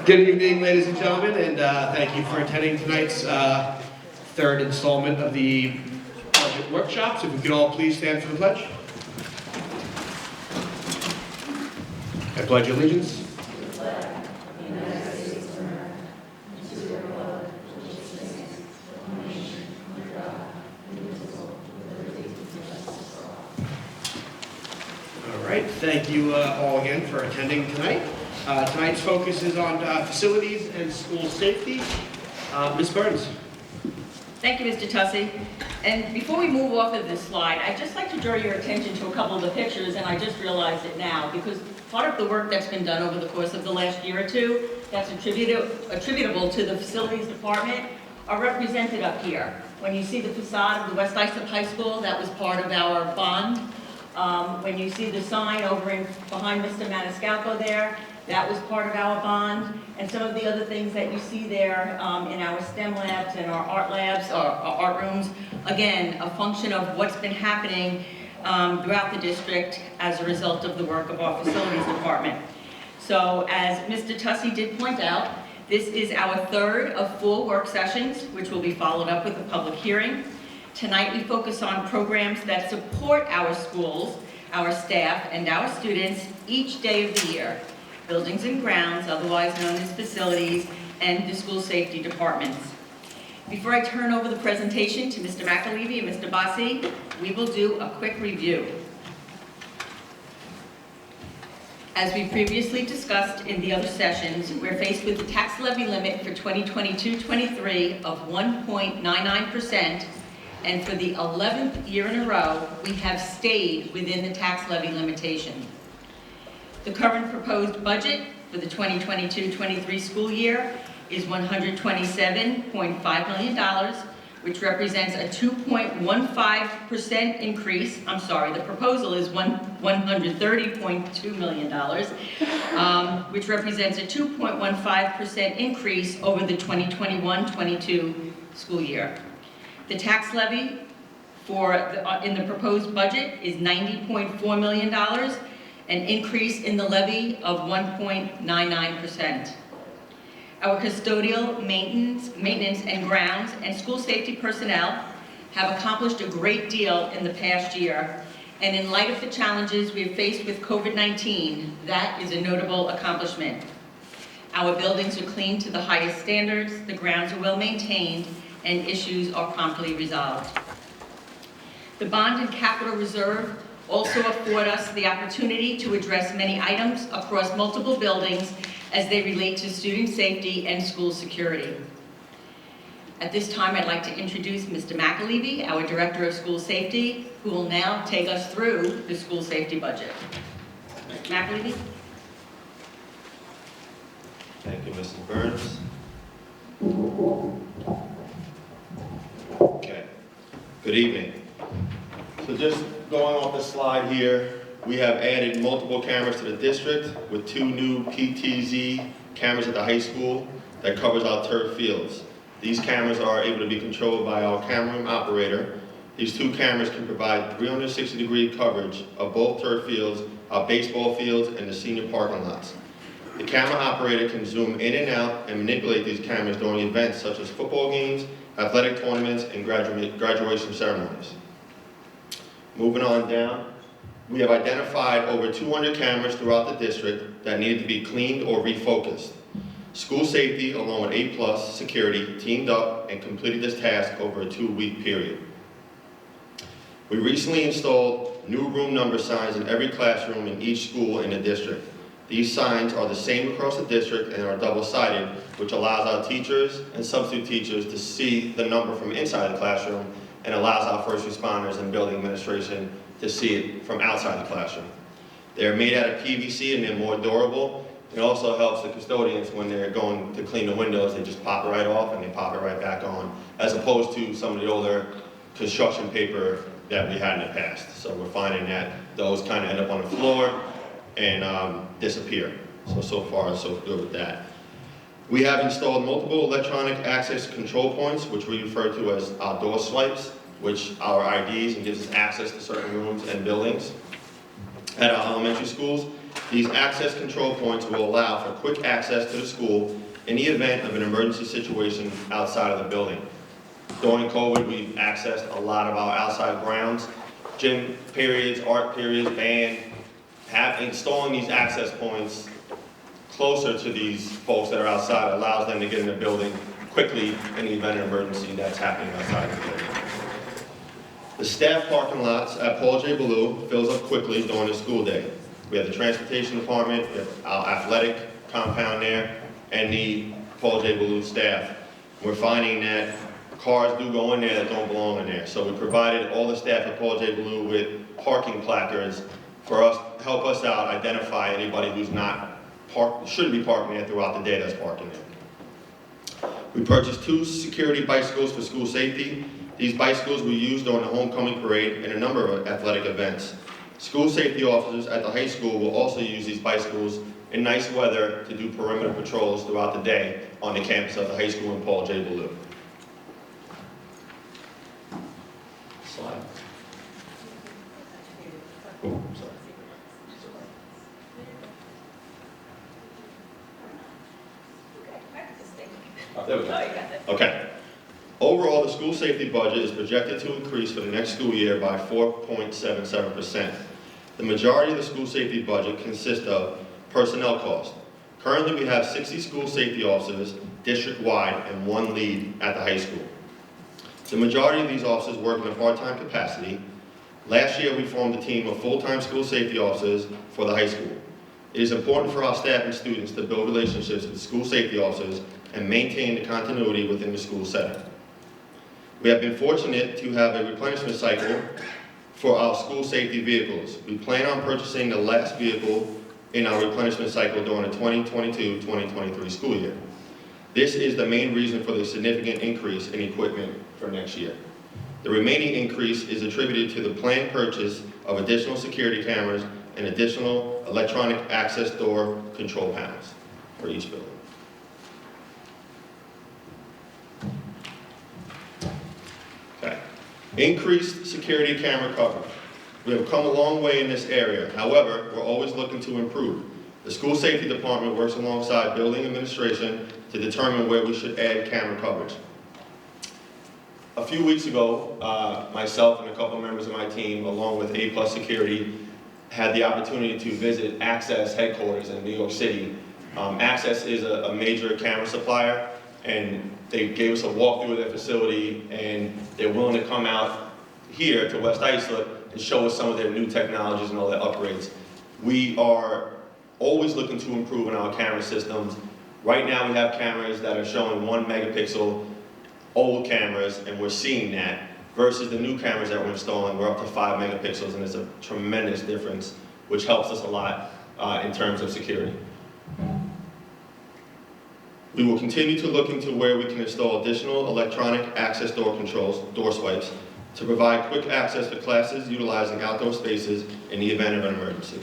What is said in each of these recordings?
Good evening, ladies and gentlemen, and thank you for attending tonight's third installment of the budget workshops. If we could all please stand for the pledge. I pledge allegiance. All right, thank you all again for attending tonight. Tonight's focus is on facilities and school safety. Ms. Burns. Thank you, Mr. Tussey. And before we move off of this slide, I'd just like to draw your attention to a couple of the pictures, and I just realized it now, because part of the work that's been done over the course of the last year or two that's attributable to the facilities department are represented up here. When you see the facade of the West Islip High School, that was part of our bond. When you see the sign over behind Mr. Maniscalco there, that was part of our bond, and some of the other things that you see there in our STEM labs and our art labs, our art rooms, again, a function of what's been happening throughout the district as a result of the work of our facilities department. So as Mr. Tussey did point out, this is our third of 4 work sessions, which will be followed up with a public hearing. Tonight we focus on programs that support our schools, our staff, and our students each day of the year. Buildings and grounds, otherwise known as facilities, and the school safety departments. Before I turn over the presentation to Mr. McAlevey and Mr. Bassi, we will do a quick review. As we previously discussed in the other sessions, we're faced with the tax levy limit for 2022-23 of 1.99%, and for the 11th year in a row, we have stayed within the tax levy limitation. The current proposed budget for the 2022-23 school year is $127.5 million, which represents a 2.15% increase. I'm sorry, the proposal is $130.2 million, which represents a 2.15% increase over the 2021-22 school year. The tax levy in the proposed budget is $90.4 million, an increase in the levy of 1.99%. Our custodial maintenance and grounds and school safety personnel have accomplished a great deal in the past year, and in light of the challenges we've faced with COVID-19, that is a notable accomplishment. Our buildings are cleaned to the highest standards, the grounds are well maintained, and issues are promptly resolved. The bond and capital reserve also afford us the opportunity to address many items across multiple buildings as they relate to student safety and school security. At this time, I'd like to introduce Mr. McAlevey, our Director of School Safety, who will now take us through the school safety budget. Mr. McAlevey. Thank you, Mrs. Burns. Okay, good evening. So just going off the slide here, we have added multiple cameras to the district with 2 new PTZ cameras at the high school that covers our turf fields. These cameras are able to be controlled by our camera room operator. These 2 cameras can provide 360-degree coverage of both turf fields, our baseball fields, and the senior parking lots. The camera operator can zoom in and out and manipulate these cameras during events such as football games, athletic tournaments, and graduation ceremonies. Moving on down, we have identified over 200 cameras throughout the district that needed to be cleaned or refocused. School safety, along with A+ security, teamed up and completed this task over a 2-week period. We recently installed new room number signs in every classroom in each school in the district. These signs are the same across the district and are double-sided, which allows our teachers and substitute teachers to see the number from inside the classroom and allows our first responders and building administration to see it from outside the classroom. They're made out of PVC and they're more durable. It also helps the custodians when they're going to clean the windows, they just pop it right off and they pop it right back on, as opposed to some of the older construction paper that we had in the past. So we're finding that those kind of end up on the floor and disappear. So far, so good with that. We have installed multiple electronic access control points, which we refer to as door swipes, which our IDs and gives us access to certain rooms and buildings. At our elementary schools, these access control points will allow for quick access to the school in the event of an emergency situation outside of the building. During COVID, we've accessed a lot of our outside grounds, gym periods, art periods, band. Installing these access points closer to these folks that are outside allows them to get in the building quickly in the event of emergency that's happening outside the building. The staff parking lots at Paul J. Ballou fills up quickly during the school day. We have the transportation department, we have our athletic compound there, and the Paul J. Ballou staff. We're finding that cars do go in there that don't belong in there. So we provided all the staff at Paul J. Ballou with parking placards for us, help us out, identify anybody who's not shouldn't be parking there throughout the day that's parking there. We purchased 2 security bicycles for school safety. These bicycles were used during the homecoming parade and a number of athletic events. School safety officers at the high school will also use these bicycles in nice weather to do perimeter patrols throughout the day on the campus of the high school in Paul J. Ballou. Slide. Oh, sorry. There we go. Okay. Overall, the school safety budget is projected to increase for the next school year by 4.77%. The majority of the school safety budget consists of personnel costs. Currently, we have 60 school safety officers district-wide and 1 lead at the high school. The majority of these officers work in a part-time capacity. Last year, we formed a team of full-time school safety officers for the high school. It is important for our staff and students to build relationships with school safety officers and maintain the continuity within the school setting. We have been fortunate to have a replenishment cycle for our school safety vehicles. We plan on purchasing the last vehicle in our replenishment cycle during the 2022-2023 school year. This is the main reason for the significant increase in equipment for next year. The remaining increase is attributed to the planned purchase of additional security cameras and additional electronic access door control panels for each building. Okay. Increased security camera coverage. We have come a long way in this area. However, we're always looking to improve. The school safety department works alongside building administration to determine where we should add camera coverage. A few weeks ago, myself and a couple members of my team, along with A+ Security, had the opportunity to visit Access headquarters in New York City. Access is a major camera supplier, and they gave us a walkthrough of their facility, and they're willing to come out here to West Islip and show us some of their new technologies and all their upgrades. We are always looking to improve in our camera systems. Right now we have cameras that are showing 1 megapixel, old cameras, and we're seeing that, versus the new cameras that we're installing, we're up to 5 megapixels, and it's a tremendous difference, which helps us a lot in terms of security. We will continue to look into where we can install additional electronic access door controls, door swipes, to provide quick access to classes utilizing outdoor spaces in the event of an emergency.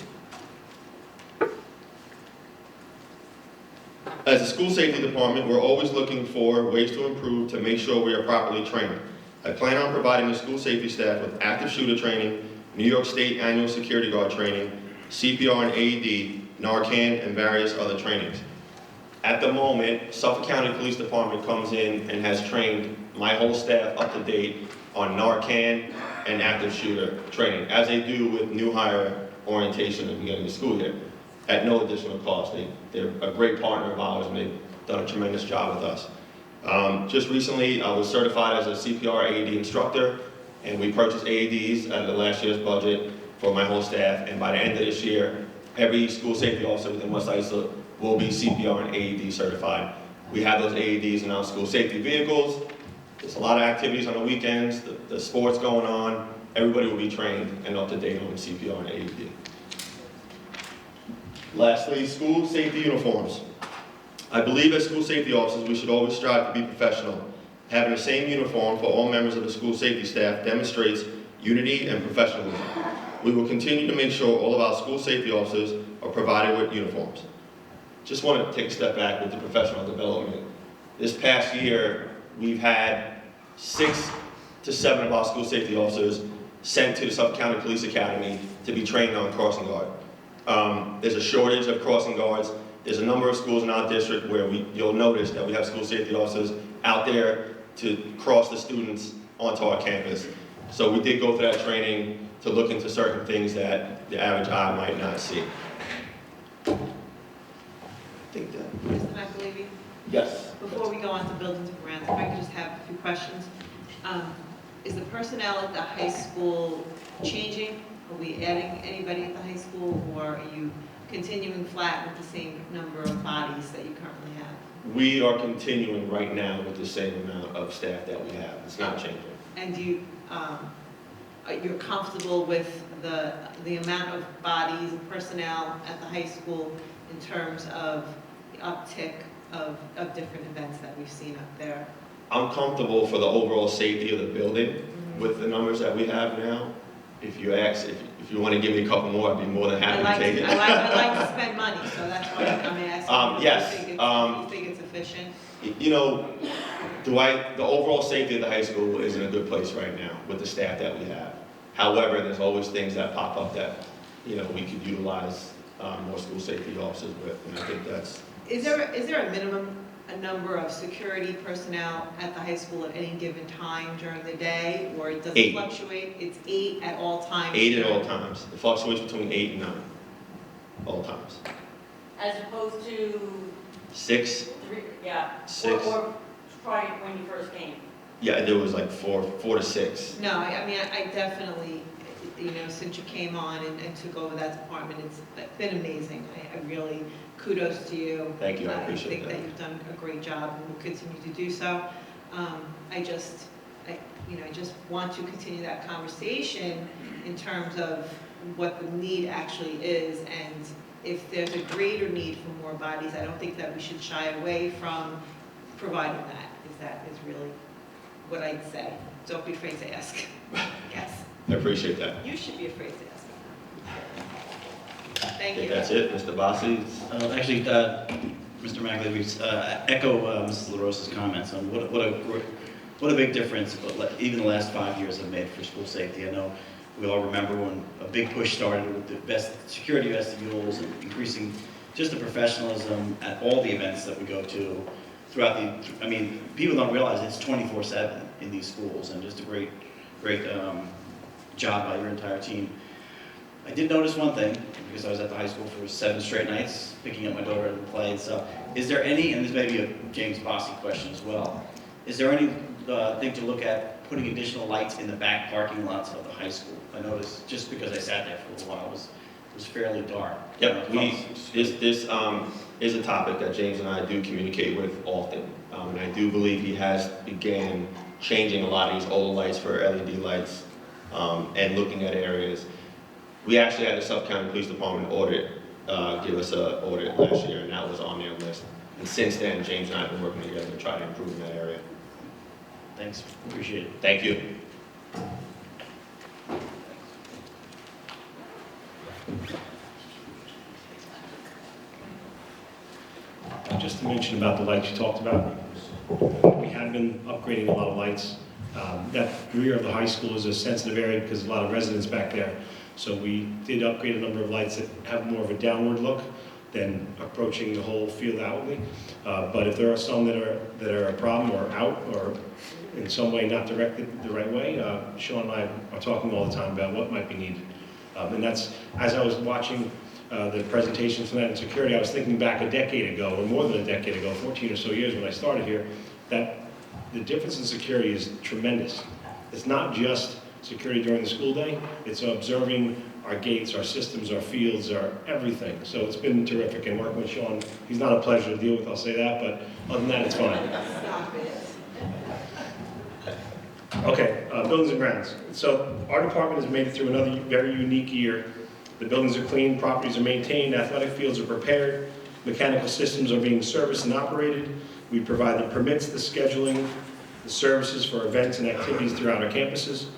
As a school safety department, we're always looking for ways to improve to make sure we are properly trained. I plan on providing the school safety staff with active shooter training, New York State annual security guard training, CPR and AED, Narcan, and various other trainings. At the moment, Suffolk County Police Department comes in and has trained my whole staff up to date on Narcan and active shooter training, as they do with new hire orientation at the beginning of the school year, at no additional cost. They're a great partner of ours, and they've done a tremendous job with us. Just recently, I was certified as a CPR AED instructor, and we purchased AEDs out of the last year's budget for my whole staff, and by the end of this year, every school safety officer within West Islip will be CPR and AED certified. We have those AEDs in our school safety vehicles. There's a lot of activities on the weekends, the sports going on. Everybody will be trained and up to date on CPR and AED. Lastly, school safety uniforms. I believe as school safety officers, we should always strive to be professional. Having the same uniform for all members of the school safety staff demonstrates unity and professionalism. We will continue to make sure all of our school safety officers are are provided with uniforms. Just want to take a step back with the professional development. This past year, we've had 6 to 7 of our school safety officers sent to the Suffolk County Police Academy to be trained on crossing guard. There's a shortage of crossing guards. There's a number of schools in our district where you'll notice that we have school safety officers out there to cross the students onto our campus. So we did go through that training to look into certain things that the average eye might not see. I think that. Mr. McAlevey, Yes. before we go on to buildings and grounds, if I could just have a few questions. Is the personnel at the high school changing? Are we adding anybody at the high school, or are you continuing flat with the same number of bodies that you currently have? We are continuing right now with the same amount of staff that we have. It's not changing. And you're comfortable with the amount of bodies and personnel at the high school in terms of the uptick of different events that we've seen up there? I'm comfortable for the overall safety of the building with the numbers that we have now. If you ask, if you want to give me a couple more, I'd be more than happy to take it. I like to spend money, so that's why I'm asking. Yes. Do you think it's efficient? You know, the overall safety of the high school is in a good place right now with the staff that we have. However, there's always things that pop up that, we could utilize more school safety officers with, and I think that's... Is there a minimum number of security personnel at the high school at any given time during the day, or does it 8. fluctuate? It's 8 at all times? 8 at all times. It fluctuates between 8 and 9, all times. As opposed to 6, 3, yeah. 6. Or probably when you first came. Yeah, there was like 4 to 6. No, I mean, I definitely, since you came on and took over that department, it's been amazing. I really, kudos to you. Thank you, I appreciate think that. that you've done a great job and will continue to do so. I just want to continue that conversation in terms of what the need actually is, and if there's a greater need for more bodies, I don't think that we should shy away from providing that. That is really what I'd say. Don't be afraid to ask. Yes. I appreciate that. You should be afraid to ask. Thank Okay, you. that's it, Mr. Bassi. Actually, Mr. McAlevey, echo Mrs. LaRosa's comments on what a big difference even the last 5 years have made for school safety. I know we all remember when a big push started with the best security vestibules and increasing just the professionalism at all the events that we go to throughout people don't realize it's 24/7 in these schools, and just a great job by your entire team. I did notice one thing, because I was at the high school for 7 straight nights, picking up my daughter at the play. So is there any, and this may be a James Bossi question as well, is there any thing to look at putting additional lights in the back parking lots of the high school? I noticed, just because I sat there for a little while, it was fairly dark. Yep, this is a topic that James and I do communicate with often. And I do believe he has began changing a lot of these older lights for LED lights and looking at areas. We actually had the Suffolk County Police Department give us an audit last year, and that was on their list. And since then, James and I have been working together to try to improve in that area. Thanks, appreciate it. Thank you. Just to mention about the lights you talked about, we have been upgrading a lot of lights. That rear of the high school is a sensitive area because there's a lot of residents back there. So we did upgrade a number of lights that have more of a downward look than approaching the whole field outwardly. But if there are some that are a problem or out or in some way not directed the right way, Sean and I are talking all the time about what might be needed. And that's, as I was watching the presentations tonight in security, I was thinking back a decade ago, or more than a decade ago, 14 or so years when I started here, that the difference in security is tremendous. It's not just security during the school day, it's observing our gates, our systems, our fields, our everything. So it's been terrific, and working with Sean, he's not a pleasure to deal with, I'll say that, but other than that, it's fine. Stop it. Okay, buildings and grounds. So our department has made it through another very unique year. The buildings are clean, properties are maintained, athletic fields are prepared, mechanical systems are being serviced and operated. We provide the permits, the scheduling, the services for events and activities throughout our campuses.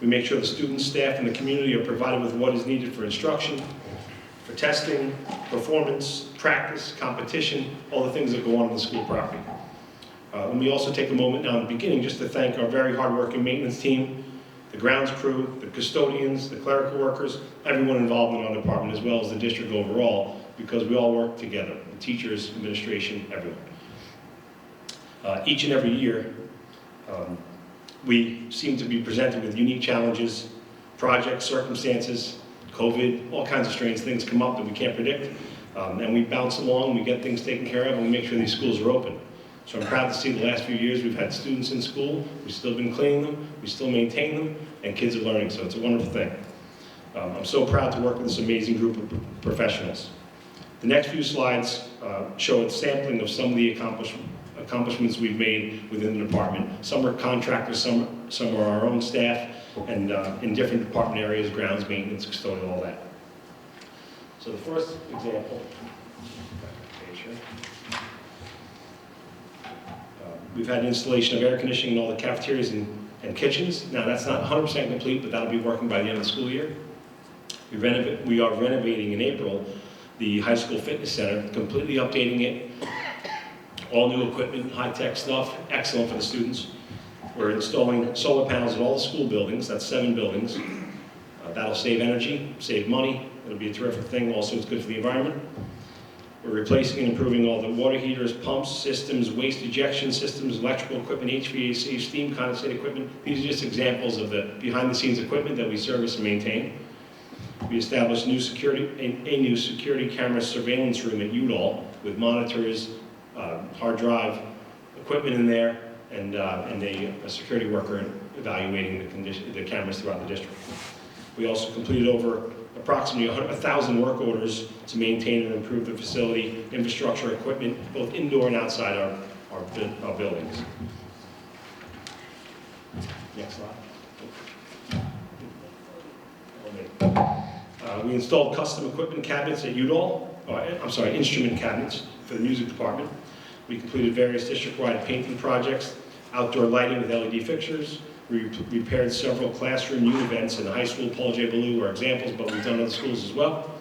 We make sure the students, staff, and the community are provided with what is needed for instruction. for testing, performance, practice, competition, all the things that go on in the school property. And we also take a moment now in the beginning just to thank our very hardworking maintenance team, the grounds crew, the custodians, the clerical workers, everyone involved in our department, as well as the district overall, because we all work together, the teachers, administration, everyone. Each and every year, we seem to be presented with unique challenges, projects, circumstances, COVID, all kinds of strange things come up that we can't predict. And we bounce along, we get things taken care of, and we make sure these schools are open. So I'm proud to see the last few years we've had students in school, we've still been cleaning them, we still maintain them, and kids are learning, so it's a wonderful thing. I'm so proud to work with this amazing group of professionals. The next few slides show a sampling of some of the accomplishments we've made within the department. Some are contractors, some are our own staff, and in different department areas, grounds, maintenance, custodial, all that. So the first example, we've had an installation of air conditioning in all the cafeterias and kitchens. Now that's not 100% complete, but that'll be working by the end of the school year. We are renovating in April the high school fitness center, completely updating it. All new equipment, high-tech stuff, excellent for the students. We're installing solar panels in all the school buildings, that's 7 buildings. That'll save energy, save money. It'll be a terrific thing. Also, it's good for the environment. We're replacing and improving all the water heaters, pumps, systems, waste ejection systems, electrical equipment, HVAC, steam condensate equipment. These are just examples of the behind-the-scenes equipment that we service and maintain. We established a new security camera surveillance room at Udall with monitors, hard drive, equipment in there, and a security worker evaluating the cameras throughout the district. We also completed over approximately 1,000 work orders to maintain and improve the facility, infrastructure, equipment, both indoor and outside our buildings. Next slide. We installed custom equipment cabinets at Udall, instrument cabinets for the music department. We completed various district-wide painting projects, outdoor lighting with LED fixtures. We repaired several classroom youth events in the high school. Paul J. Ballou are examples, but we've done other schools as well.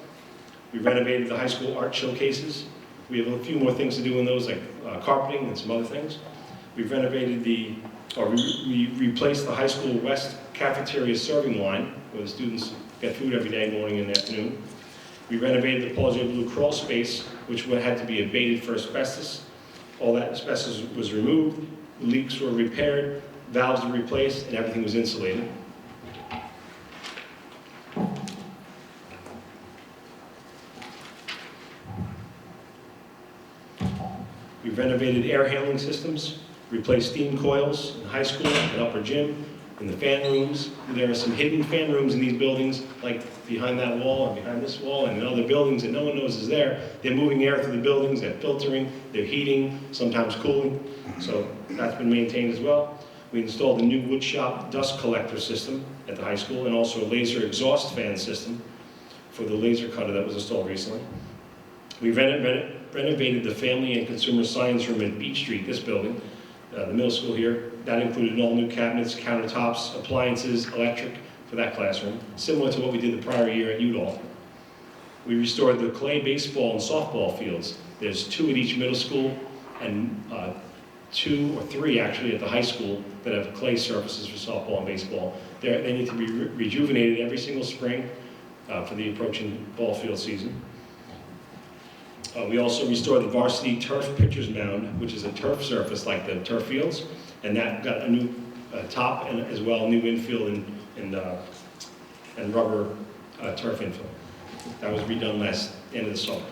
We renovated the high school art showcases. We have a few more things to do in those, like carpeting and some other things. We've renovated we replaced the high school west cafeteria serving line, where the students get food every day, morning and afternoon. We renovated the Paul J. Ballou crawl space, which had to be abated for asbestos. All that asbestos was removed, leaks were repaired, valves were replaced, and everything was insulated. We renovated air handling systems, replaced steam coils in high school and upper gym, in the fan rooms. There are some hidden fan rooms in these buildings, like behind that wall and behind this wall and in other buildings that no one knows is there. They're moving air through the buildings, they're filtering, they're heating, sometimes cooling. So that's been maintained as well. We installed a new woodshop dust collector system at the high school, and also a laser exhaust fan system for the laser cutter that was installed recently. We renovated the family and consumer science room at Beach Street, this building, the middle school here. That included all new cabinets, countertops, appliances, electric for that classroom, similar to what we did the prior year at Udall. We restored the clay baseball and softball fields. There's 2 at each middle school, and 2 or 3 actually at the high school that have clay surfaces for softball and baseball. They need to be rejuvenated every single spring for the approaching ball field season. We also restored the varsity turf pitcher's mound, which is a turf surface like the turf fields, and that got a new top and as well new infield and rubber turf infill. That was redone end of the summer.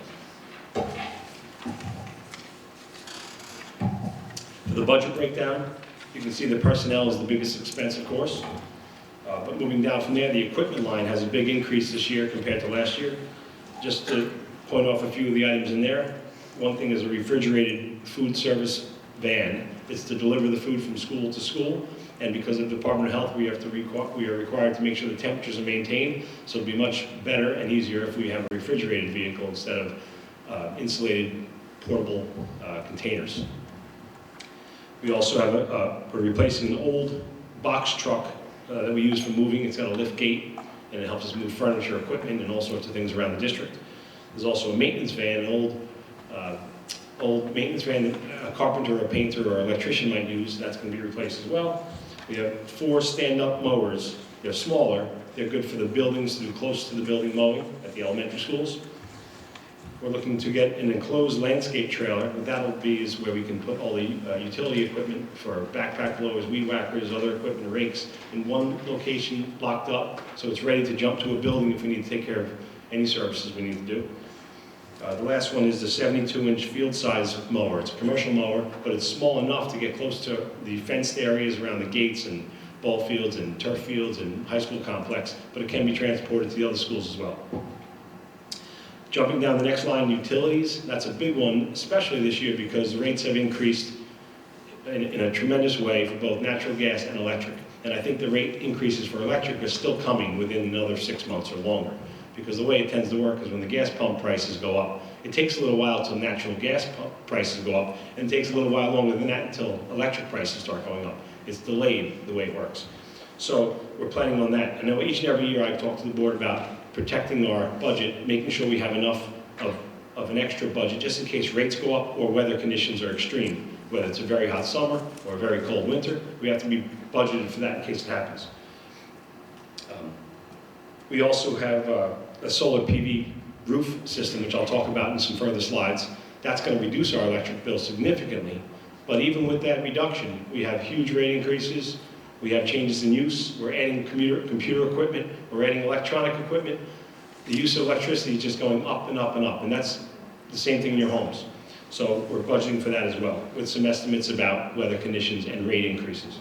For the budget breakdown, you can see the personnel is the biggest expense, of course. But moving down from there, the equipment line has a big increase this year compared to last year. Just to point off a few of the items in there, one thing is a refrigerated food service van. It's to deliver the food from school to school, and because of the Department of Health, we are required to make sure the temperatures are maintained, so it'll be much better and easier if we have a refrigerated vehicle instead of insulated portable containers. We also have we're replacing an old box truck that we use for moving. It's got a lift gate, and it helps us move furniture, equipment, and all sorts of things around the district. There's also a maintenance van, an old maintenance van a carpenter, or a painter, or electrician might use. That's going to be replaced as well. We have 4 stand-up mowers. They're smaller. They're good for the buildings, to do close to the building mowing at the elementary schools. We're looking to get an enclosed landscape trailer. What that'll be is where we can put all the utility equipment for backpack blowers, weed whackers, other equipment, rakes, in one location locked up, so it's ready to jump to a building if we need to take care of any services we need to do. The last one is the 72-inch field size mower. It's a commercial mower, but it's small enough to get close to the fenced areas around the gates and ball fields and turf fields and high school complex, but it can be transported to the other schools as well. Jumping down the next line, utilities. That's a big one, especially this year because the rates have increased in a tremendous way for both natural gas and electric. And I think the rate increases for electric are still coming within another 6 months or longer. Because the way it tends to work is when the gas pump prices go up, it takes a little while until natural gas pump prices go up, and it takes a little while longer than that until electric prices start going up. It's delayed the way it works. So we're planning on that. I know each and every year I talk to the board about protecting our budget, making sure we have enough of an extra budget just in case rates go up or weather conditions are extreme. Whether it's a very hot summer or a very cold winter, we have to be budgeted for that in case it happens. We also have a solar PV roof system, which I'll talk about in some further slides. That's going to reduce our electric bill significantly. But even with that reduction, we have huge rate increases. We have changes in use. We're adding computer equipment. We're adding electronic equipment. The use of electricity is just going up and up and up. And that's the same thing in your homes. So we're budgeting for that as well, with some estimates about weather conditions and rate increases.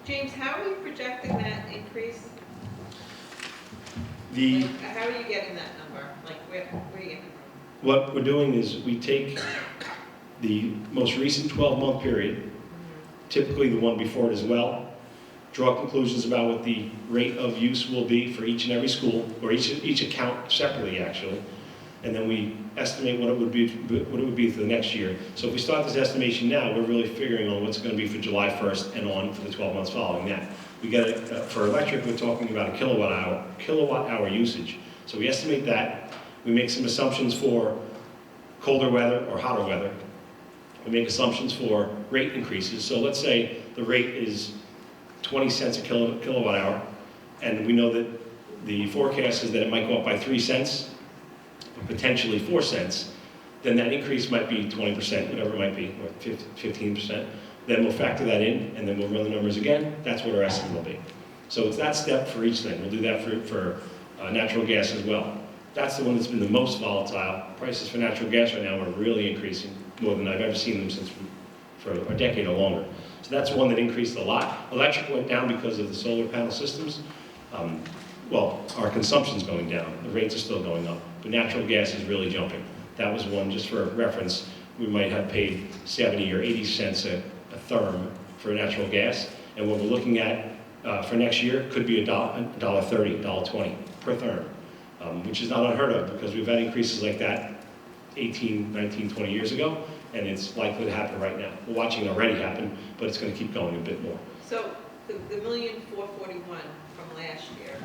James, how are you projecting that increase? The Like, how are you getting that number? Like, where are you getting it from? What we're doing is we take the most recent 12-month period, typically the one before it as well, draw conclusions about what the rate of use will be for each and every school, or each account separately actually, and then we estimate what it would be for the next year. So if we start this estimation now, we're really figuring on what's going to be for July 1st and on for the 12 months following that. We get it for electric, we're talking about a kilowatt hour usage. So we estimate that. We make some assumptions for colder weather or hotter weather. We make assumptions for rate increases. So let's say the rate is 20 cents a kilowatt hour, and we know that the forecast is that it might go up by 3 cents, potentially 4 cents, then that increase might be 20%, whatever it might be, or 15%. Then we'll factor that in, and then we'll run the numbers again. That's what our estimate will be. So it's that step for each thing. We'll do that for natural gas as well. That's the one that's been the most volatile. Prices for natural gas right now are really increasing, more than I've ever seen them since for a decade or longer. So that's one that increased a lot. Electric went down because of the solar panel systems. Well, our consumption's going down. The rates are still going up. But natural gas is really jumping. That was one, just for reference, we might have paid 70 or 80 cents a therm for natural gas. And what we're looking at for next year could be $1.30, $1.20 per therm, which is not unheard of because we've had increases like that 18, 19, 20 years ago, and it's likely to happen right now. We're watching it already happen, but it's going to keep going a bit more. So the $1,441,000 from last year,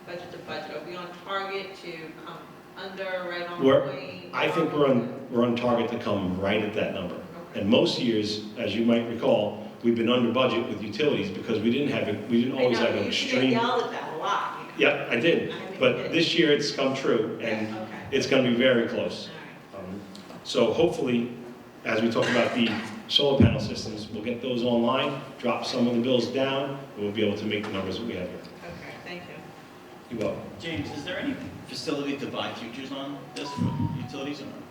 budget to budget, are we on target to come under, right on point? I think we're on target to come right at that number. Okay. And most years, as you might recall, we've been under budget with utilities because we didn't always have an extreme. You yelled at that a lot. Yep, I did. But this year it's come true, and Okay. it's going to be very close. All right. So hopefully, as we talk about the solar panel systems, we'll get those online, drop some of the bills down, and we'll be able to make the numbers that we have here. Okay, thank you. You're welcome. James, is there any facility to buy futures on this for utilities or not?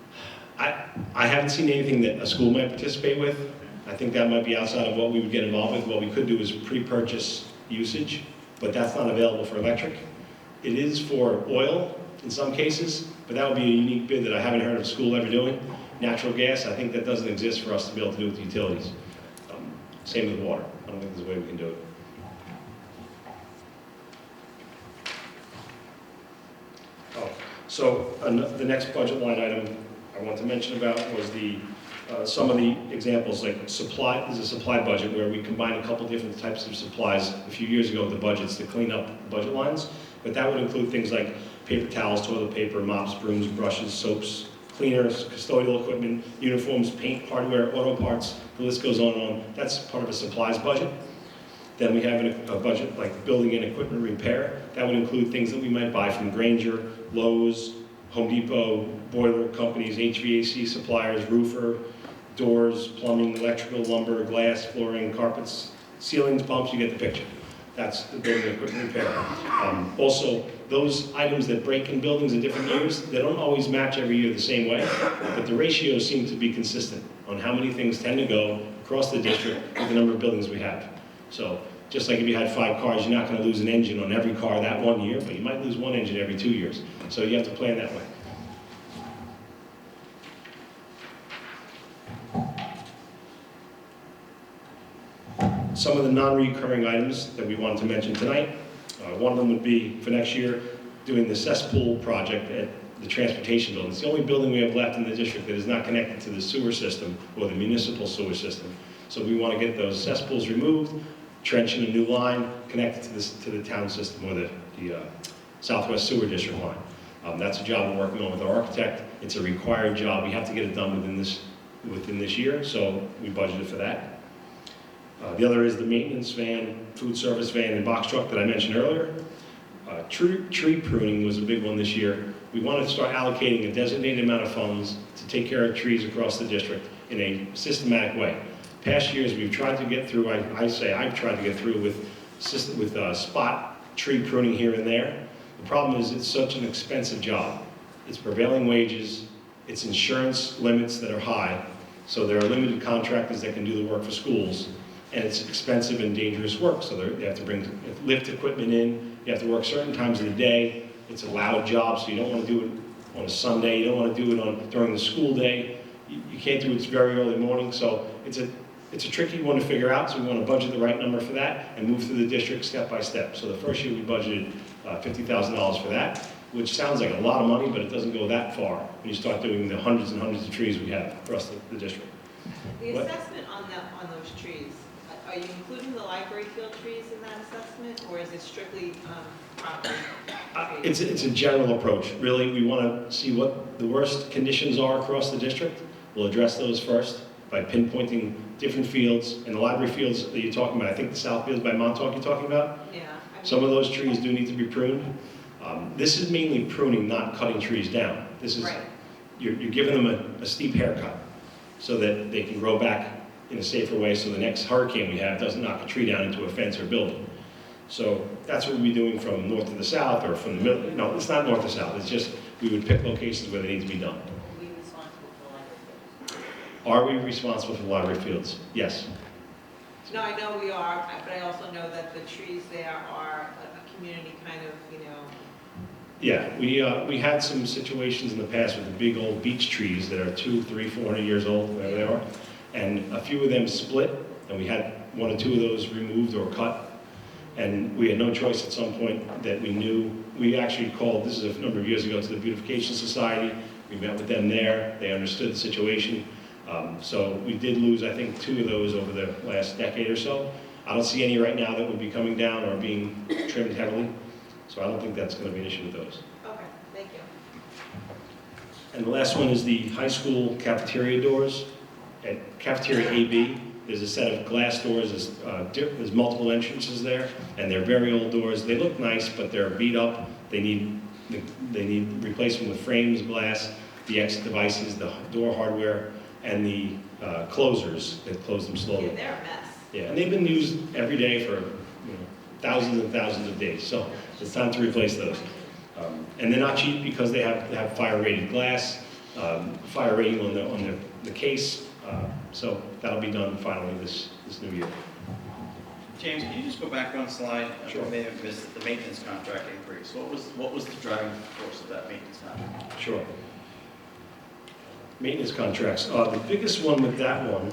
I haven't seen anything that a school might participate with. I think that might be outside of what we would get involved with. What we could do is pre-purchase usage, but that's not available for electric. It is for oil in some cases, but that would be a unique bid that I haven't heard of a school ever doing. Natural gas, I think that doesn't exist for us to be able to do with utilities. Same with water. I don't think there's a way we can do it. So the next budget line item I want to mention about was some of the examples, like supply. There's a supply budget where we combined a couple different types of supplies a few years ago with the budgets to clean up the budget lines. But that would include things like paper towels, toilet paper, mops, brooms, brushes, soaps, cleaners, custodial equipment, uniforms, paint, hardware, auto parts, the list goes on and on. That's part of a supplies budget. Then we have a budget like building and equipment repair. That would include things that we might buy from Granger, Lowe's, Home Depot, boiler companies, HVAC suppliers, roofer, doors, plumbing, electrical, lumber, glass, flooring, carpets, ceilings, pumps, you get the picture. That's the building equipment repair. Also, those items that break in buildings in different years, they don't always match every year the same way, but the ratios seem to be consistent on how many things tend to go across the district with the number of buildings we have. So just like if you had 5 cars, you're not going to lose an engine on every car that one year, but you might lose one engine every 2 years. So you have to plan that way. Some of the non-recurring items that we wanted to mention tonight, one of them would be for next year, doing the cesspool project at the transportation building. It's the only building we have left in the district that is not connected to the sewer system or the municipal sewer system. So we want to get those cesspools removed, trench in a new line, connected to the town system or the Southwest Sewer District line. That's a job we're working on with our architect. It's a required job. We have to get it done within this year, so we budgeted for that. The other is the maintenance van, food service van, and box truck that I mentioned earlier. Tree pruning was a big one this year. We wanted to start allocating a designated amount of funds to take care of trees across the district in a systematic way. Past years, we've tried to get through, I've tried to get through with spot tree pruning here and there. The problem is it's such an expensive job. It's prevailing wages, it's insurance limits that are high, so there are limited contractors that can do the work for schools, and it's expensive and dangerous work, so you have to bring lift equipment in, you have to work certain times of the day, it's a loud job, so you don't want to do it on a Sunday, you don't want to do it during the school day, you can't do it very early morning, so it's a tricky one to figure out, so we want to budget the right number for that and move through the district step by step. So the first year we budgeted $50,000 for that, which sounds like a lot of money, but it doesn't go that far when you start doing the hundreds and hundreds of trees we have across the district. The assessment on those trees, are you including the library field trees in that assessment, or is it strictly property? It's a general approach. Really, we want to see what the worst conditions are across the district. We'll address those first by pinpointing different fields. And the library fields that you're talking about, I think the south fields by Montauk you're talking about? Yeah. Some of those trees do need to be pruned. This is mainly pruning, not cutting trees down. This is, right. You're giving them a steep haircut so that they can grow back in a safer way so the next hurricane we have doesn't knock a tree down into a fence or building. So that's what we'll be doing from north to the south or from the middle. No, it's not north to south. It's just we would pick locations where they need to be done. Are we responsible for library fields? Are we responsible for library fields? Yes. No, I know we are, but I also know that the trees there are a community kind of, Yeah, we had some situations in the past with the big old beech trees that are 200, 300, 400 years old, whatever they are, and a few of them split, and we had 1 or 2 of those removed or cut, and we had no choice at some point that we knew. We actually called, this is a number of years ago, to the Beautification Society. We met with them there. They understood the situation. So we did lose, I think, 2 of those over the last decade or so. I don't see any right now that would be coming down or being trimmed heavily. So I don't think that's going to be an issue with those. okay, thank you. And the last one is the high school cafeteria doors. At cafeteria AB, there's a set of glass doors. There's multiple entrances there, and they're very old doors. They look nice, but they're beat up. They need replacement with frames, glass, the exit devices, the door hardware, and the closers that close them slowly. Yeah, they're a mess. Yeah, and they've been used every day for thousands and thousands of days, so it's time to replace those. And they're not cheap because they have fire-rated glass, fire rating on the case, so that'll be done finally this new year. James, can you just go back one slide? Sure. I may have missed the maintenance contract increase. What was the driving force of that maintenance contract? Sure. Maintenance contracts. The biggest one with that one,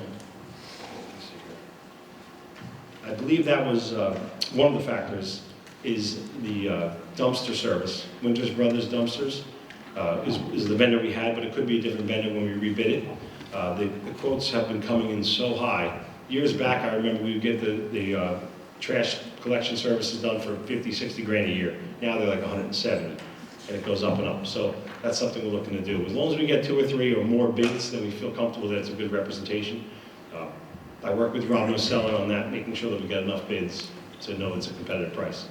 I believe that was one of the factors, is the dumpster service. Winters Brothers Dumpsters is the vendor we had, but it could be a different vendor when we rebid it. The quotes have been coming in so high. Years back, I remember we would get the trash collection services done for 50, 60 grand a year. Now they're like 170, and it goes up and up. So that's something we're looking to do. As long as we get 2 or 3 or more bids, then we feel comfortable that it's a good representation. I work with Rob Noceller on that, making sure that we get enough bids to know it's a competitive price.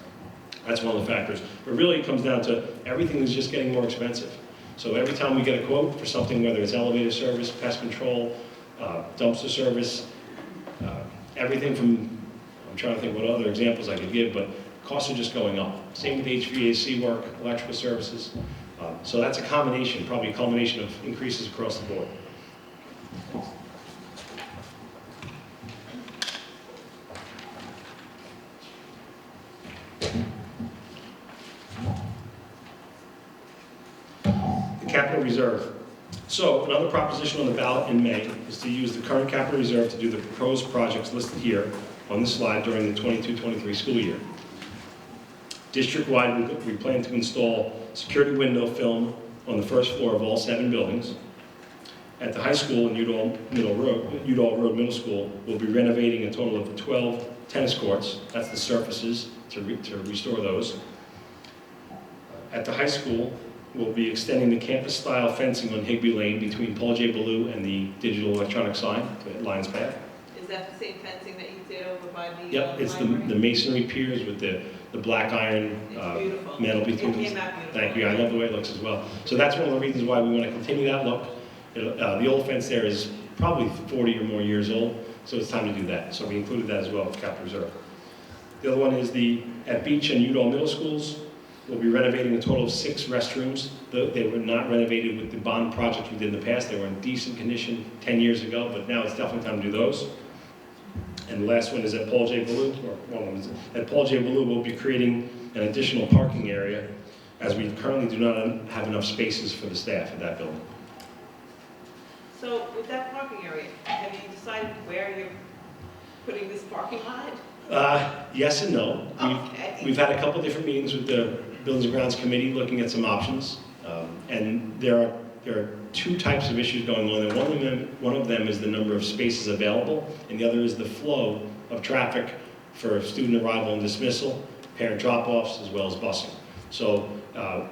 That's one of the factors. But really it comes down to everything is just getting more expensive. So every time we get a quote for something, whether it's elevator service, pest control, dumpster service, everything from, I'm trying to think what other examples I could give, but costs are just going up. Same with HVAC work, electrical services. So that's a combination, probably a culmination of increases across the board. Capital reserve. So another proposition on the ballot in May is to use the current capital reserve to do the proposed projects listed here on this slide during the 22-23 school year. District-wide, we plan to install security window film on the first floor of all 7 buildings. At the high school in Udall Road Middle School, we'll be renovating a total of 12 tennis courts. That's the surfaces to restore those. At the high school, we'll be extending the campus-style fencing on Higbee Lane between Paul J. Ballou and the digital electronic sign at Lions Path. Is that the same fencing that you did over by the Yep, it's the library? masonry piers with the black iron It's beautiful. metal between It them. came out beautiful. Thank you, I love the way it looks as well. So that's one of the reasons why we want to continue that look. The old fence there is probably 40 or more years old, so it's time to do that. So we included that as well with capital reserve. The other one is at Beach and Udall Middle Schools, we'll be renovating a total of 6 restrooms. They were not renovated with the bond projects we did in the past. They were in decent condition 10 years ago, but now it's definitely time to do those. And the last one is at Paul J. Ballou, or one of them is at Paul J. Ballou, we'll be creating an additional parking area as we currently do not have enough spaces for the staff at that building. So with that parking area, have you decided where you're putting this parking lot? Yes and no. Okay. We've had a couple different meetings with the Buildings and Grounds Committee looking at some options. And there are 2 types of issues going on. And one of them is the number of spaces available, and the other is the flow of traffic for student arrival and dismissal, parent drop-offs, as well as busing. So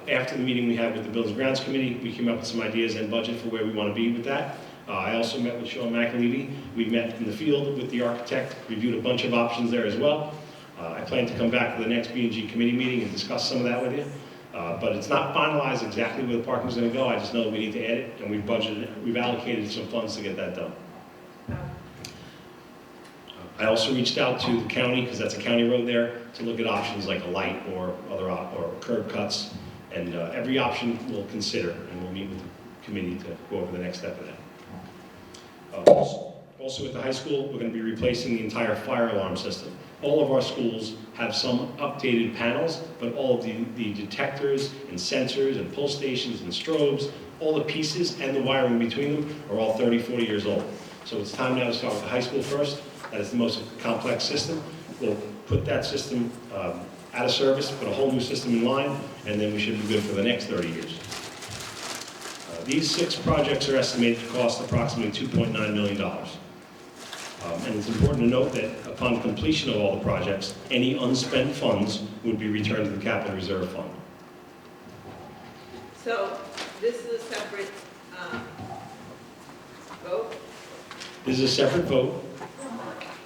after the meeting we had with the Buildings and Grounds Committee, we came up with some ideas and budget for where we want to be with that. I also met with Sean McAlevey. We met in the field with the architect, reviewed a bunch of options there as well. I plan to come back to the next B&G committee meeting and discuss some of that with you. But it's not finalized exactly where the parking is going to go. I just know we need to add it, and we've allocated some funds to get that done. I also reached out to the county, because that's a county road there, to look at options like a light or curb cuts. And every option we'll consider, and we'll meet with the committee to go over the next step of that. Also at the high school, we're going to be replacing the entire fire alarm system. All of our schools have some updated panels, but all of the detectors and sensors and pull stations and strobes, all the pieces and the wiring between them are all 30, 40 years old. So it's time now to start with the high school first. That is the most complex system. We'll put that system out of service, put a whole new system in line, and then we should be good for the next 30 years. These 6 projects are estimated to cost approximately $2.9 million. And it's important to note that upon completion of all the projects, any unspent funds would be returned to the Capital Reserve Fund. So this is a separate vote? This is a separate vote,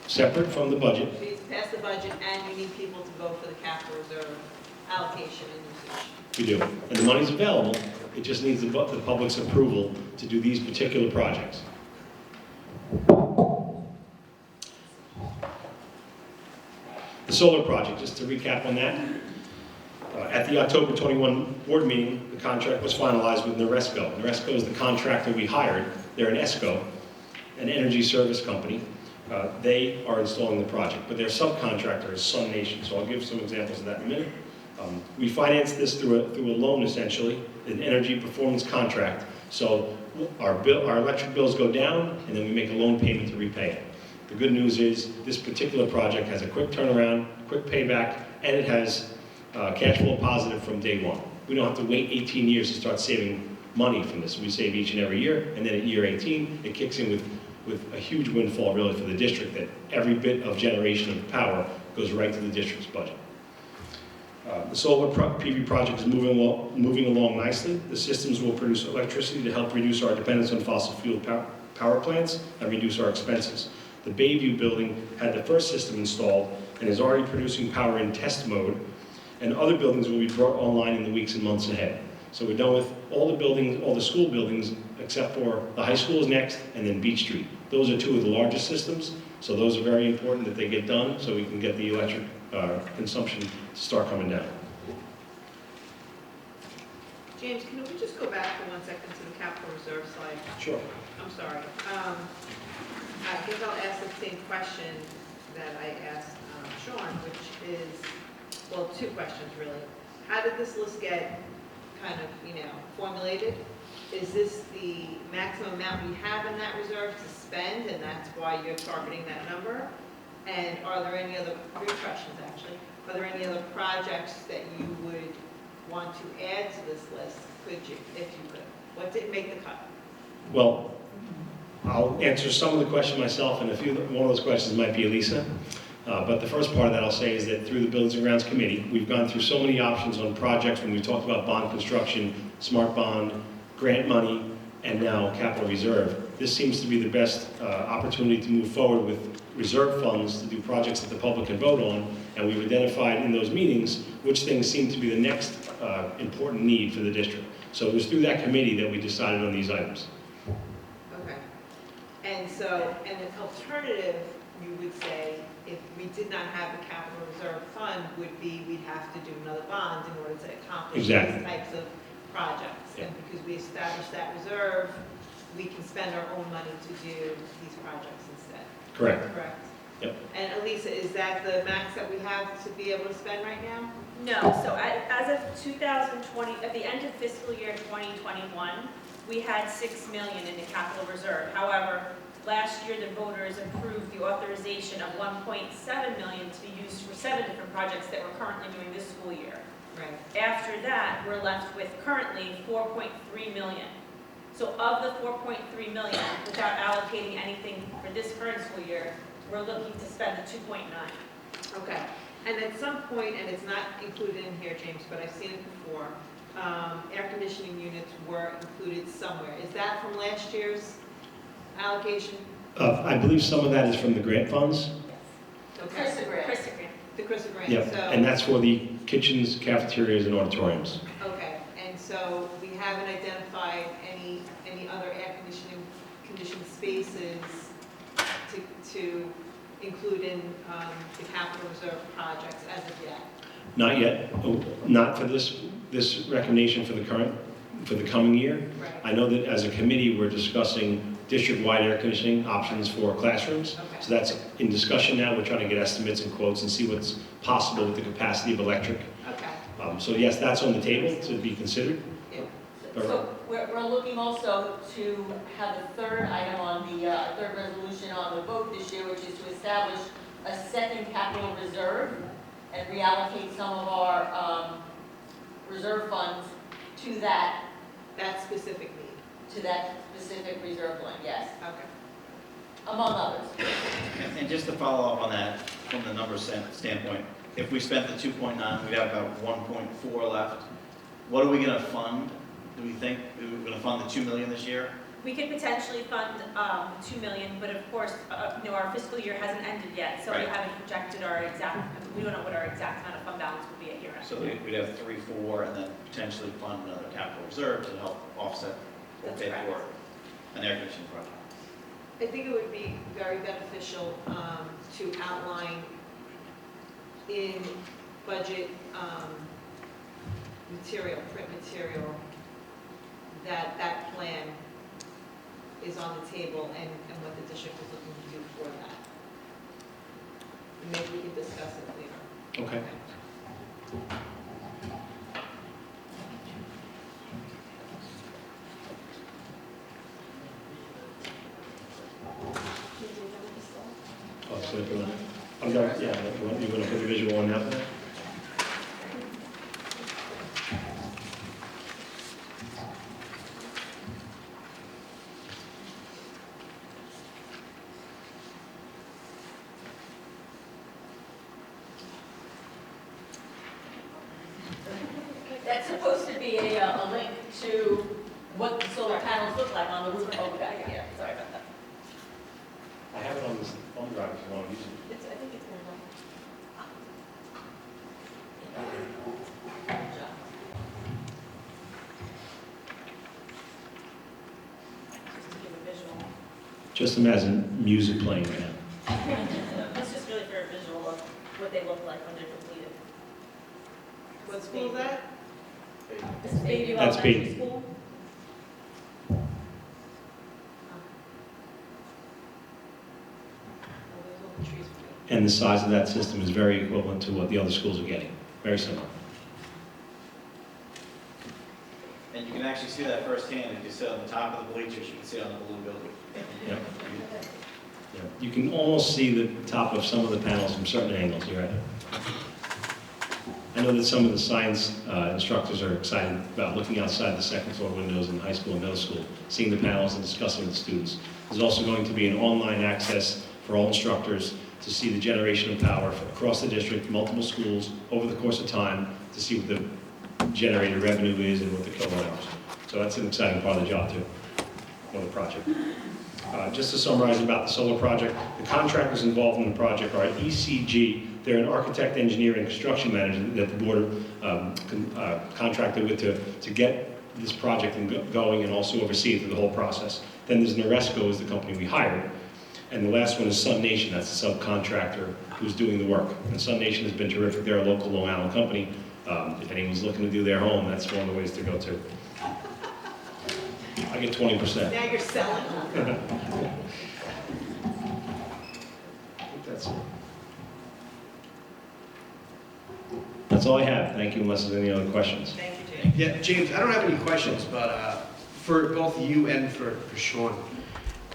separate from the budget. So you pass the budget and you need people to vote for the capital reserve allocation and usage. We do. And the money's available. It just needs the public's approval to do these particular projects. The solar project, just to recap on that. At the October 21 board meeting, the contract was finalized with Noresco. Noresco is the contractor we hired. They're an ESCO, an energy service company. They are installing the project, but their subcontractor is Sun Nation. So I'll give some examples of that in a minute. We financed this through a loan, essentially, an energy performance contract. So our electric bills go down, and then we make a loan payment to repay it. The good news is this particular project has a quick turnaround, quick payback, and it has cash flow positive from day 1. We don't have to wait 18 years to start saving money from this. We save each and every year, and then at year 18, it kicks in with a huge windfall really for the district, that every bit of generation of power goes right to the district's budget. The solar PV project is moving along nicely. The systems will produce electricity to help reduce our dependence on fossil fuel power plants and reduce our expenses. The Bayview building had the first system installed and is already producing power in test mode, and other buildings will be brought online in the weeks and months ahead. So we're done with all the buildings, all the school buildings, except for the high school is next, and then Beach Street. Those are two of the largest systems, so those are very important that they get done so we can get the electric consumption to start coming down. James, can we just go back for 1 second to the capital reserve slide? Sure. I'm sorry. I think I'll ask the same question that I asked Sean, which is, well, two questions really. How did this list get kind of, formulated? Is this the maximum amount we have in that reserve to spend, and that's why you're targeting that number? And are there any other, three questions actually, are there any other projects that you would want to add to this list, could you, if you could? What didn't make the cut? Well, I'll answer some of the question myself, and one of those questions might be Elisa. But the first part of that I'll say is that through the Buildings and Grounds Committee, we've gone through so many options on projects when we talked about bond construction, smart bond, grant money, and now capital reserve. This seems to be the best opportunity to move forward with reserve funds to do projects that the public can vote on, and we've identified in those meetings which things seem to be the next important need for the district. So it was through that committee that we decided on these items. Okay. And so, an alternative, you would say, if we did not have the capital reserve fund, would be we'd have to do another bond in order to accomplish Exactly. these types of projects. Yeah. And because we established that reserve, we can spend our own money to do these projects instead. Correct. Correct? Yep. And Elisa, is that the max that we have to be able to spend right now? No, so as of 2020, at the end of fiscal year 2021, we had $6 million in the capital reserve. However, last year the voters approved the authorization of $1.7 million to be used for 7 different projects that we're currently doing this school year. Right. After that, we're left with currently $4.3 million. So of the $4.3 million, without allocating anything for this current school year, we're looking to spend the 2.9. Okay. And at some point, and it's not included in here, James, but I've seen it before, air conditioning units were included somewhere. Is that from last year's allocation? I believe some of that is from the grant funds. Okay. Krista grant. The Krista grant. Yep. So, And that's for the kitchens, cafeterias, and auditoriums. okay. And so we haven't identified any other air conditioned spaces to include in the capital reserve projects as of yet. Not yet. Not for this recommendation for the coming year. Right. I know that as a committee, we're discussing district-wide air conditioning options for classrooms. Okay. So that's in discussion now. We're trying to get estimates and quotes and see what's possible with the capacity of electric. Okay. So yes, that's on the table to be considered. Yeah. So we're looking also to have a third item on the third resolution on the vote this year, which is to establish a second capital reserve and reallocate some of our reserve funds to that Specific need. reserve line, yes, Okay. among others. And just to follow up on that, from the numbers standpoint, if we spent the 2.9, we have about 1.4 left. What are we going to fund? Do we think we're going to fund the 2 million this year? We could potentially fund $2 million, but of course, our fiscal year hasn't ended yet, so we Right. haven't projected we don't know what our exact amount of fund balance will be at year end. So we'd have 3, 4, and then potentially fund another capital reserve to help offset or That's pay correct. for an air conditioning project. I think it would be very beneficial to outline in budget print material, that plan is on the table and what the district is looking to do for that. And maybe we can discuss it later. Okay. Oh, so I'm done. Yeah, you want to put the visual on now? supposed to be a link to what the solar panels look like on the roof. Oh, we got it, yeah, sorry about that. I have it on this thumb drive if you want to use it. I think it's going to Just to give a visual. Just imagine music playing right now. That's just really for a visual of what they look like when they're completed. What school is that? This is Bayview That's Elementary Bayview. School. Oh, there's all the trees. And the size of that system is very equivalent to what the other schools are getting. Very similar. And you can actually see that firsthand if you sit on the top of the bleachers, you can see it on the blue building. Yep. Yeah. You can almost see the top of some of the panels from certain angles. You're right. I know that some of the science instructors are excited about looking outside the second floor windows in high school and middle school, seeing the panels and discussing with the students. There's also going to be an online access for all instructors to see the generation of power across the district, multiple schools, over the course of time, to see what the generated revenue is and what the kilowatt hours. So that's an exciting part of the job too, for the project. Just to summarize about the solar project, the contractors involved in the project are ECG. They're an architect, engineer, and construction manager that the board contracted with to get this project going and also oversee it through the whole process. Then there's Noresco is the company we hired. And the last one is Sun Nation, that's the subcontractor who's doing the work. And Sun Nation has been terrific. They're a local Long Island company. If anyone's looking to do their home, that's one of the ways to go to. I get 20%. Now you're selling. I think that's it. That's all I have. Thank you, unless there's any other questions. Thank you, Jane. Yeah, James, I don't have any questions, but for both you and for Sean,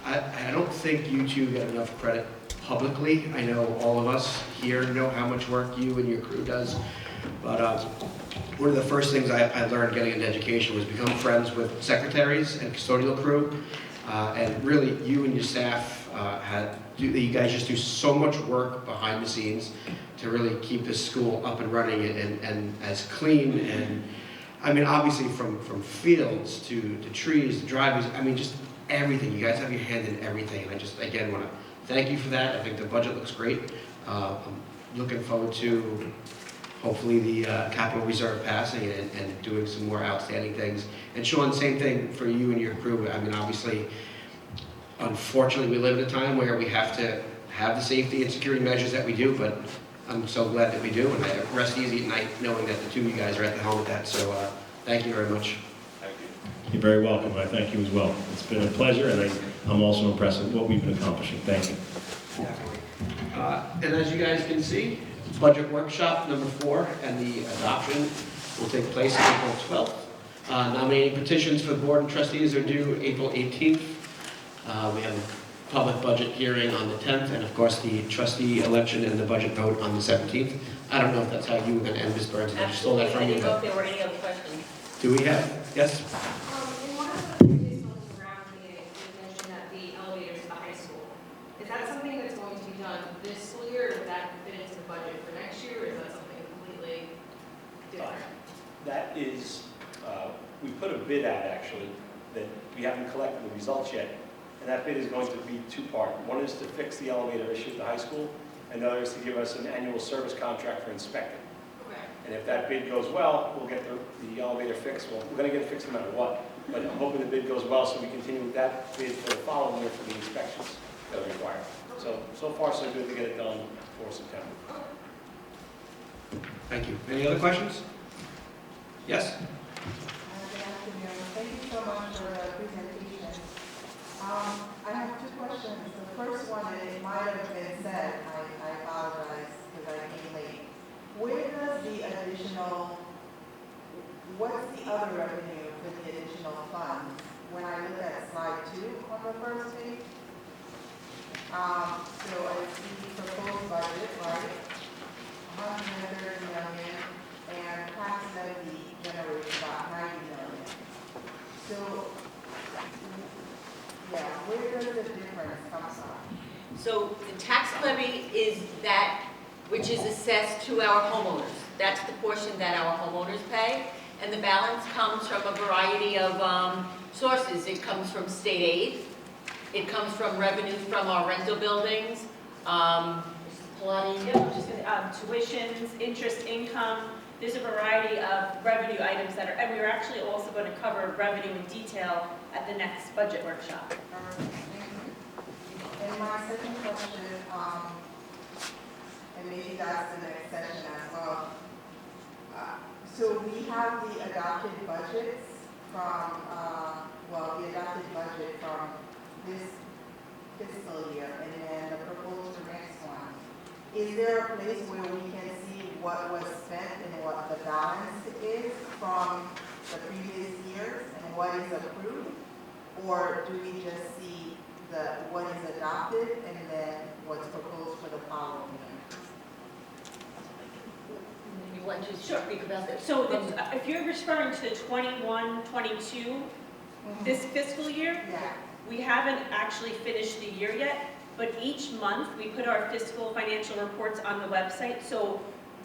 I don't think you two get enough credit publicly. I know all of us here know how much work you and your crew does, but one of the first things I learned getting into education was become friends with secretaries and custodial crew, and really you and your staff you guys just do so much work behind the scenes to really keep this school up and running and as clean, and I mean obviously from fields to trees to driveways, I mean just everything. You guys have your hand in everything, and I just again want to thank you for that. I think the budget looks great. I'm looking forward to hopefully the capital reserve passing and doing some more outstanding things. And Sean, same thing for you and your crew. I mean obviously, unfortunately, we live in a time where we have to have the safety and security measures that we do, but I'm so glad that we do, and I rest easy at night knowing that the two of you guys are at the helm with that. So thank you very much. Thank you. You're very welcome. I thank you as well. It's been a pleasure, and I'm also impressed with what we've been accomplishing. Thank you. And as you guys can see, budget workshop number 4 and the adoption will take place April 12th. Nominating petitions for the board and trustees are due April 18th. We have a public budget hearing on the 10th, and of course the trustee election and the budget vote on the 17th. I don't know if that's how you were going to end, Ms. Burns, I just stole that from I you. didn't know if But there were any other questions. do we have, yes? In one of the previous ones around meetings, you mentioned that the elevators at the high school. Is that something that's going to be done this school year, or would that fit into the budget for next year, or is that something completely different? That is, we put a bid out actually, that we haven't collected the results yet. And that bid is going to be two-part. One is to fix the elevator issue at the high school, and the other is to give us an annual service contract for inspecting. Okay. And if that bid goes well, we'll get the elevator fixed. Well, we're going to get it fixed no matter what. But I'm hoping the bid goes well, so we continue with that bid for the following year for the inspections that are required. So far, so good to get it done for September. Thank you. Any other questions? Yes? Good afternoon. Thank you so much for the presentation. I have 2 questions. The first one, and it might have been said, I apologize because I came late. Where does the additional, what's the other revenue for the additional funds? When I look at slide 2 on the first page, so I see the proposed budget, right? 130 million, and tax levy generates about 90 million. So, yeah, where does the difference come from? So the tax levy is that which is assessed to our homeowners. That's the portion that our homeowners pay. And the balance comes from a variety of sources. It comes from state aid, it comes from revenue from our rental buildings, Pilates, Yeah, just tuitions, interest income, there's a variety of revenue items that are, and we're actually also going to cover revenue in detail at the next budget workshop. And my second question, and maybe that's the next session as well. So we have the adopted budgets from, the adopted budget from this fiscal year, and then the proposed next one. Is there a place where we can see what was spent and what the balance is from the previous years and what is approved? Or do we just see what is adopted and then what's proposed for the following year? you want to speak about this? So if you're referring to the 21-22, this fiscal year, Yeah. we haven't actually finished the year yet, but each month we put our fiscal financial reports on the website. So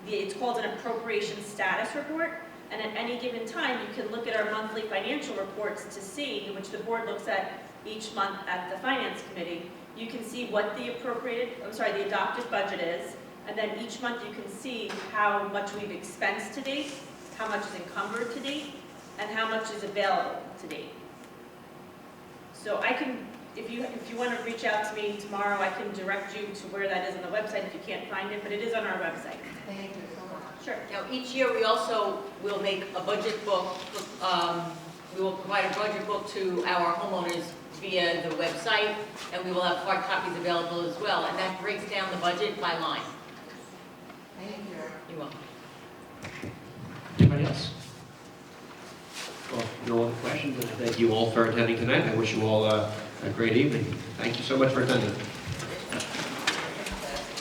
it's called an appropriation status report. And at any given time, you can look at our monthly financial reports to see, which the board looks at each month at the finance committee. You can see what the the adopted budget is. And then each month you can see how much we've expensed to date, how much is encumbered to date, and how much is available to date. So I can, if you want to reach out to me tomorrow, I can direct you to where that is on the website if you can't find it, but it is on our website. Thank you so much. Sure. Now, each year, we also will make a budget book. We will provide a budget book to our homeowners via the website, and we will have hard copies available as well, and that breaks down the budget by line. Thank you. You're welcome. Anybody else? Well, no other questions, and I thank you all for attending tonight. I wish you all a great evening. Thank you so much for attending.